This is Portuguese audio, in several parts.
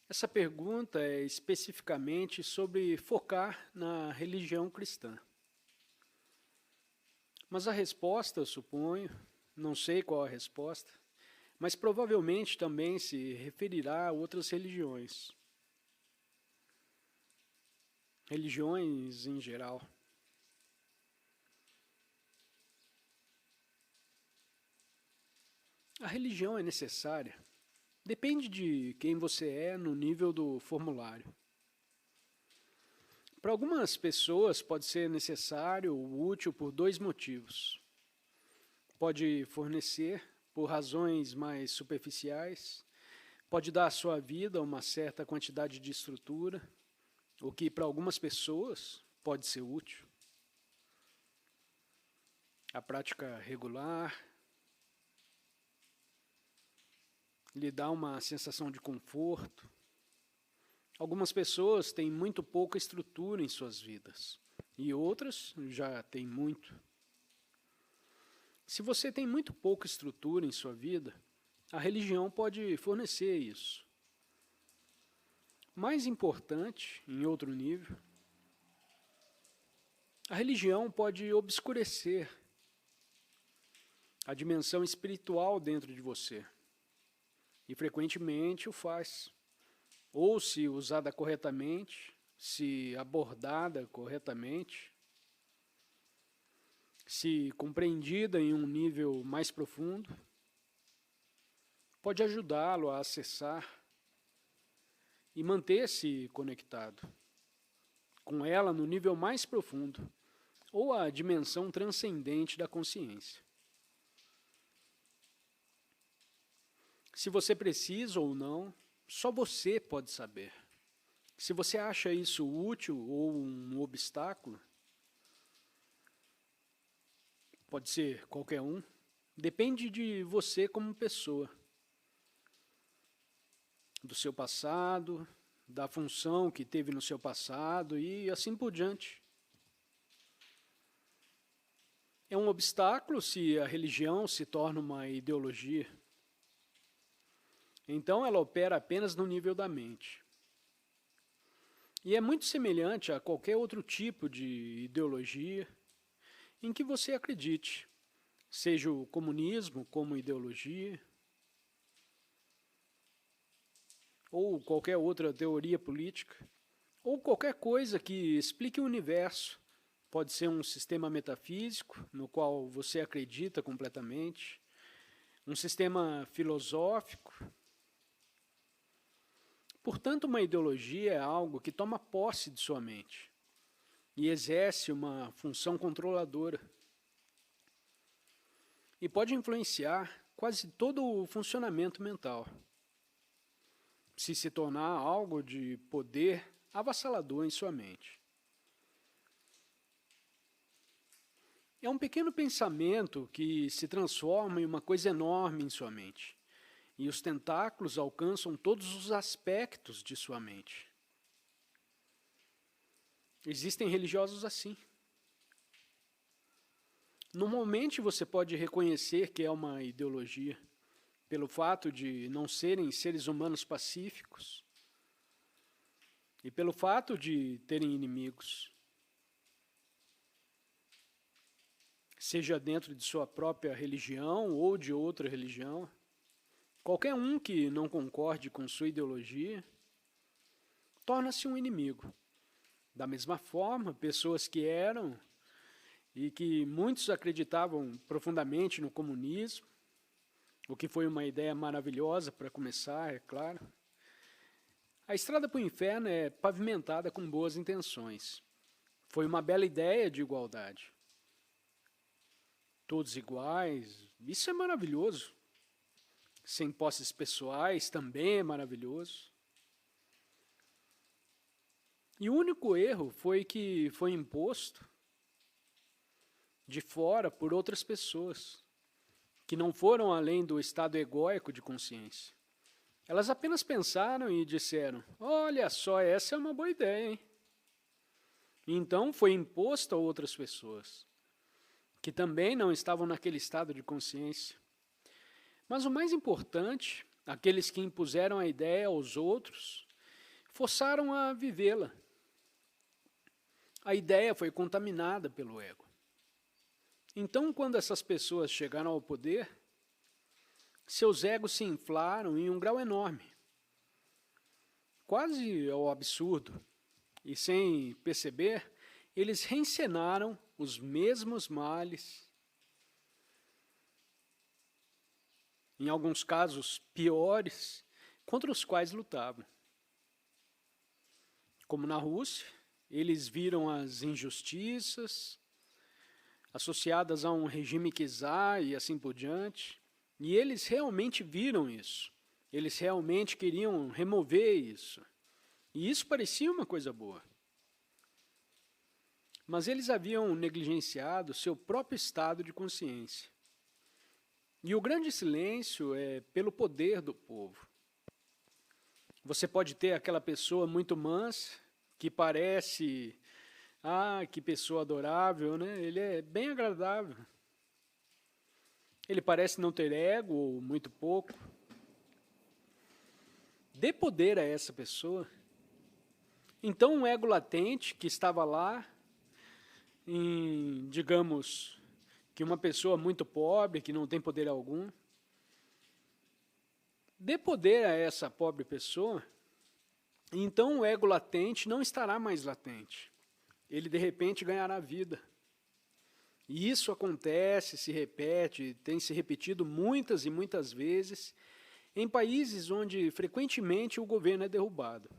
Essa pergunta é especificamente sobre focar na religião cristã. Mas a resposta, eu suponho, não sei qual a resposta, mas provavelmente também se referirá a outras religiões. Religiões em geral. A religião é necessária. Depende de quem você é no nível do formulário. Para algumas pessoas pode ser necessário ou útil por dois motivos. Pode fornecer por razões mais superficiais, pode dar à sua vida uma certa quantidade de estrutura, o que para algumas pessoas pode ser útil. A prática regular lhe dá uma sensação de conforto. Algumas pessoas têm muito pouca estrutura em suas vidas e outras já têm muito. Se você tem muito pouca estrutura em sua vida, a religião pode fornecer isso. Mais importante, em outro nível, a religião pode obscurecer a dimensão espiritual dentro de você. E frequentemente o faz. Ou se usada corretamente, se abordada corretamente, se compreendida em um nível mais profundo, pode ajudá-lo a acessar e manter-se conectado com ela no nível mais profundo, ou a dimensão transcendente da consciência. Se você precisa ou não, só você pode saber. Se você acha isso útil ou um obstáculo, pode ser qualquer um, depende de você como pessoa, do seu passado, da função que teve no seu passado e assim por diante. É um obstáculo se a religião se torna uma ideologia. Então ela opera apenas no nível da mente. E é muito semelhante a qualquer outro tipo de ideologia em que você acredite, seja o comunismo como ideologia, ou qualquer outra teoria política, ou qualquer coisa que explique o universo. Pode ser um sistema metafísico, no qual você acredita completamente, um sistema filosófico. Portanto, uma ideologia é algo que toma posse de sua mente e exerce uma função controladora. E pode influenciar quase todo o funcionamento mental, se tornar algo de poder avassalador em sua mente. É um pequeno pensamento que se transforma em uma coisa enorme em sua mente. E os tentáculos alcançam todos os aspectos de sua mente. Existem religiosos assim. Normalmente você pode reconhecer que é uma ideologia, pelo fato de não serem seres humanos pacíficos e pelo fato de terem inimigos. Seja dentro de sua própria religião ou de outra religião. Qualquer um que não concorde com sua ideologia torna-se um inimigo. Da mesma forma, pessoas que eram e que muitos acreditavam profundamente no comunismo, o que foi uma ideia maravilhosa para começar, é claro. A estrada para o inferno é pavimentada com boas intenções. Foi uma bela ideia de igualdade. Todos iguais, isso é maravilhoso. Sem posses pessoais também é maravilhoso. E o único erro foi que foi imposto de fora por outras pessoas, que não foram além do estado egóico de consciência. Elas apenas pensaram e disseram, olha só, essa é uma boa ideia, hein? E então foi imposto a outras pessoas, que também não estavam naquele estado de consciência. Mas o mais importante, aqueles que impuseram a ideia aos outros, forçaram a vivê-la. A ideia foi contaminada pelo ego. Então, quando essas pessoas chegaram ao poder, seus egos se inflaram em um grau enorme, quase ao absurdo, e sem perceber, eles reencenaram os mesmos males, em alguns casos piores, contra os quais lutavam. Como na Rússia, eles viram as injustiças associadas a um regime czar e assim por diante, e eles realmente viram isso. Eles realmente queriam remover isso. E isso parecia uma coisa boa. Mas eles haviam negligenciado seu próprio estado de consciência. E o grande silêncio é pelo poder do povo. Você pode ter aquela pessoa muito mansa, que parece, que pessoa adorável, né? Ele é bem agradável. Ele parece não ter ego, ou muito pouco. Dê poder a essa pessoa. Então, um ego latente que estava lá, digamos, que uma pessoa muito pobre, que não tem poder algum, dê poder a essa pobre pessoa, então o ego latente não estará mais latente. Ele, de repente, ganhará vida. E isso acontece, se repete, tem se repetido muitas e muitas vezes em países onde frequentemente o governo é derrubado.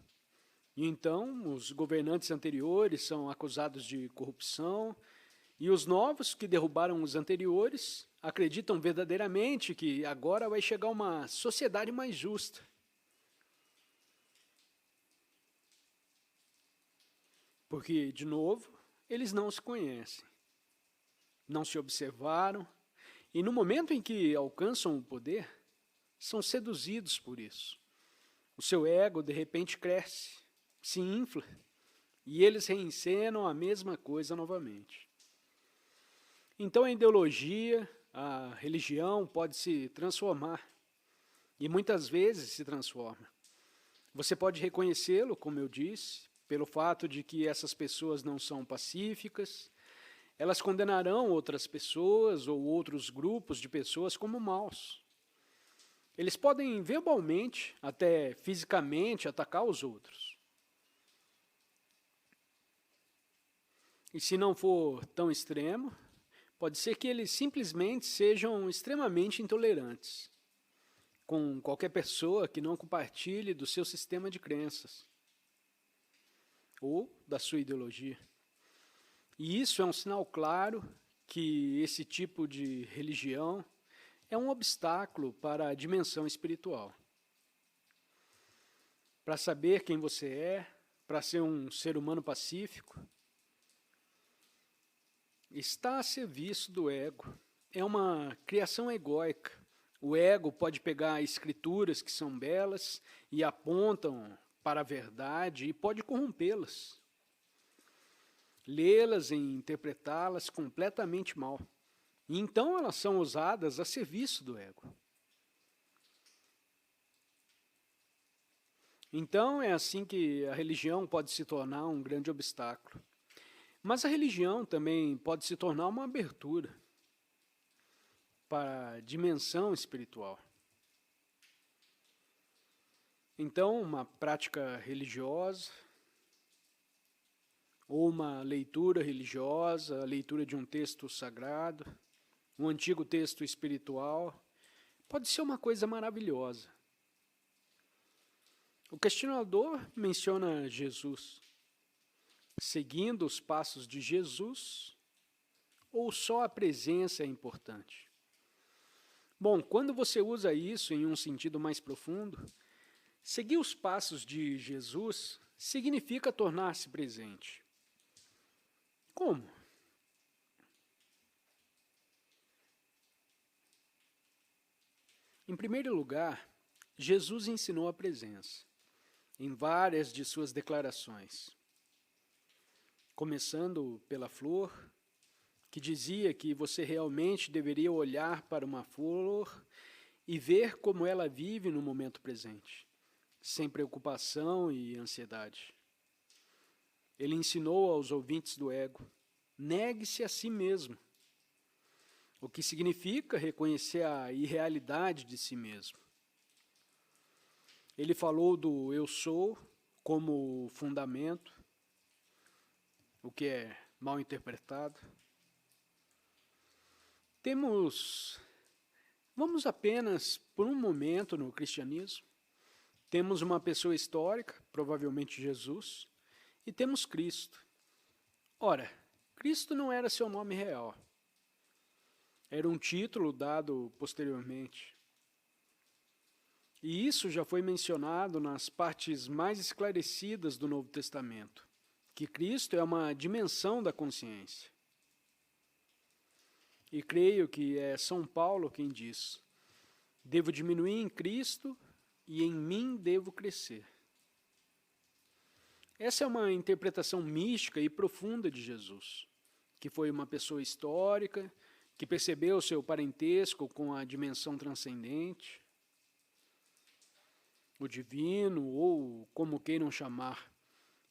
E então os governantes anteriores são acusados de corrupção e os novos que derrubaram os anteriores acreditam verdadeiramente que agora vai chegar uma sociedade mais justa. Porque, de novo, eles não se conhecem. Não se observaram, e no momento em que alcançam o poder, são seduzidos por isso. O seu ego, de repente, cresce, se infla, e eles reencenam a mesma coisa novamente. Então a ideologia, a religião pode se transformar, e muitas vezes se transforma. Você pode reconhecê-lo, como eu disse, pelo fato de que essas pessoas não são pacíficas. Elas condenarão outras pessoas ou outros grupos de pessoas como maus. Eles podem verbalmente, até fisicamente, atacar os outros. E se não for tão extremo, pode ser que eles simplesmente sejam extremamente intolerantes com qualquer pessoa que não compartilhe do seu sistema de crenças ou da sua ideologia. E isso é um sinal claro que esse tipo de religião é um obstáculo para a dimensão espiritual. Para saber quem você é, para ser um ser humano pacífico, está a serviço do ego. É uma criação egóica. O ego pode pegar escrituras que são belas e apontam para a verdade e pode corrompê-las. Lê-las e interpretá-las completamente mal. E então elas são usadas a serviço do ego. Então é assim que a religião pode se tornar um grande obstáculo. Mas a religião também pode se tornar uma abertura para a dimensão espiritual. Então, uma prática religiosa, ou uma leitura religiosa, a leitura de um texto sagrado, um antigo texto espiritual, pode ser uma coisa maravilhosa. O questionador menciona Jesus. Seguindo os passos de Jesus, ou só a presença é importante? Bom, quando você usa isso em um sentido mais profundo, seguir os passos de Jesus significa tornar-se presente. Como? Em primeiro lugar, Jesus ensinou a presença, em várias de suas declarações. Começando pela flor, que dizia que você realmente deveria olhar para uma flor e ver como ela vive no momento presente, sem preocupação e ansiedade. Ele ensinou aos ouvintes do ego: negue-se a si mesmo, o que significa reconhecer a irrealidade de si mesmo. Ele falou do eu sou como fundamento, o que é mal interpretado. Vamos apenas por um momento no cristianismo. Temos uma pessoa histórica, provavelmente Jesus, e temos Cristo. Ora, Cristo não era seu nome real. Era um título dado posteriormente. E isso já foi mencionado nas partes mais esclarecidas do Novo Testamento, que Cristo é uma dimensão da consciência. E creio que é São Paulo quem diz: devo diminuir em Cristo e em mim devo crescer. Essa é uma interpretação mística e profunda de Jesus, que foi uma pessoa histórica, que percebeu seu parentesco com a dimensão transcendente, o divino, ou como queiram chamar.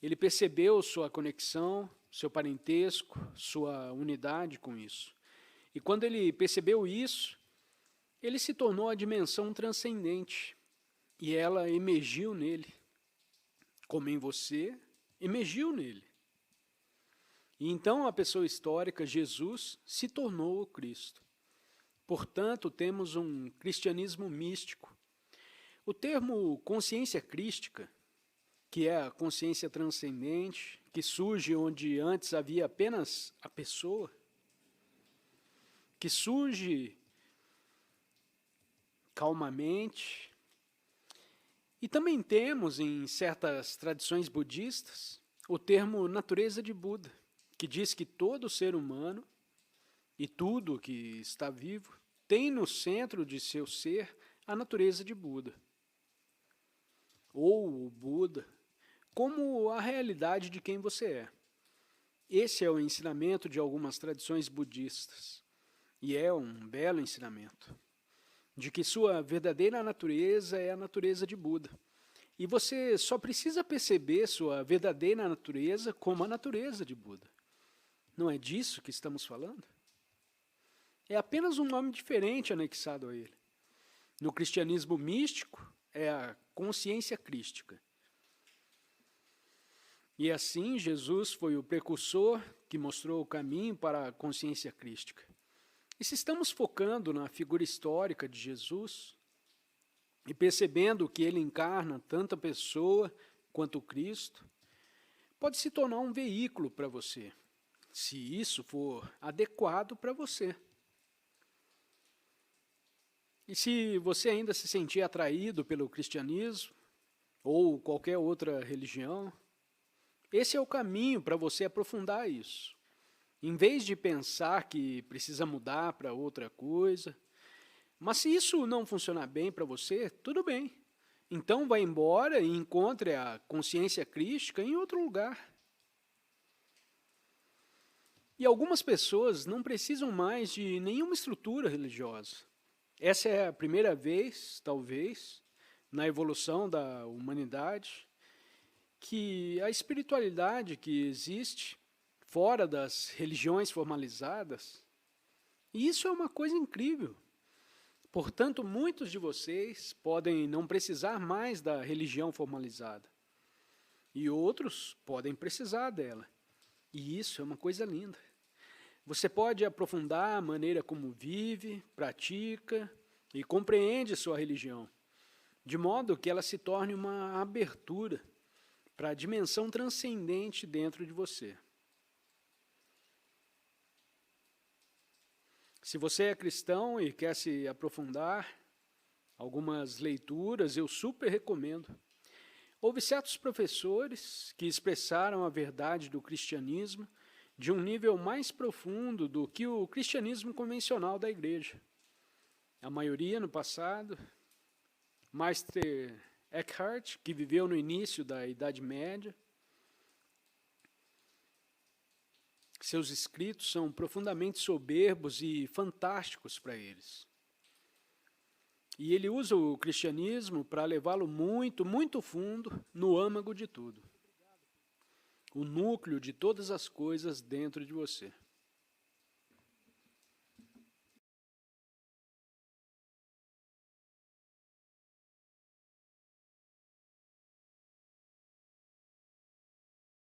Ele percebeu sua conexão, seu parentesco, sua unidade com isso. E quando ele percebeu isso, ele se tornou a dimensão transcendente, e ela emergiu nele, como em você, emergiu nele. E então a pessoa histórica, Jesus, se tornou o Cristo. Portanto, temos um cristianismo místico. O termo consciência crística, que é a consciência transcendente, que surge onde antes havia apenas a pessoa, que surge calmamente. E também temos, em certas tradições budistas, o termo natureza de Buda, que diz que todo ser humano e tudo que está vivo tem no centro de seu ser a natureza de Buda, ou o Buda, como a realidade de quem você é. Esse é o ensinamento de algumas tradições budistas, e é um belo ensinamento, de que sua verdadeira natureza é a natureza de Buda. E você só precisa perceber sua verdadeira natureza como a natureza de Buda. Não é disso que estamos falando? É apenas um nome diferente anexado a ele. No cristianismo místico, é a consciência crística. E assim, Jesus foi o precursor que mostrou o caminho para a consciência crística. E se estamos focando na figura histórica de Jesus, e percebendo que ele encarna tanto a pessoa quanto o Cristo, pode se tornar um veículo para você, se isso for adequado para você. E se você ainda se sentir atraído pelo cristianismo, ou qualquer outra religião, esse é o caminho para você aprofundar isso. Em vez de pensar que precisa mudar para outra coisa. Mas se isso não funcionar bem para você, tudo bem. Então vá embora e encontre a consciência crística em outro lugar. E algumas pessoas não precisam mais de nenhuma estrutura religiosa. Essa é a primeira vez, talvez, na evolução da humanidade, que a espiritualidade que existe fora das religiões formalizadas, e isso é uma coisa incrível. Portanto, muitos de vocês podem não precisar mais da religião formalizada, e outros podem precisar dela, e isso é uma coisa linda. Você pode aprofundar a maneira como vive, pratica e compreende sua religião, de modo que ela se torne uma abertura para a dimensão transcendente dentro de você. Se você é cristão e quer se aprofundar, algumas leituras eu super recomendo. Houve certos professores que expressaram a verdade do cristianismo de um nível mais profundo do que o cristianismo convencional da igreja. A maioria no passado, Meister Eckhart, que viveu no início da Idade Média, seus escritos são profundamente soberbos e fantásticos para eles. E ele usa o cristianismo para levá-lo muito, muito fundo no âmago de tudo. O núcleo de todas as coisas dentro de você.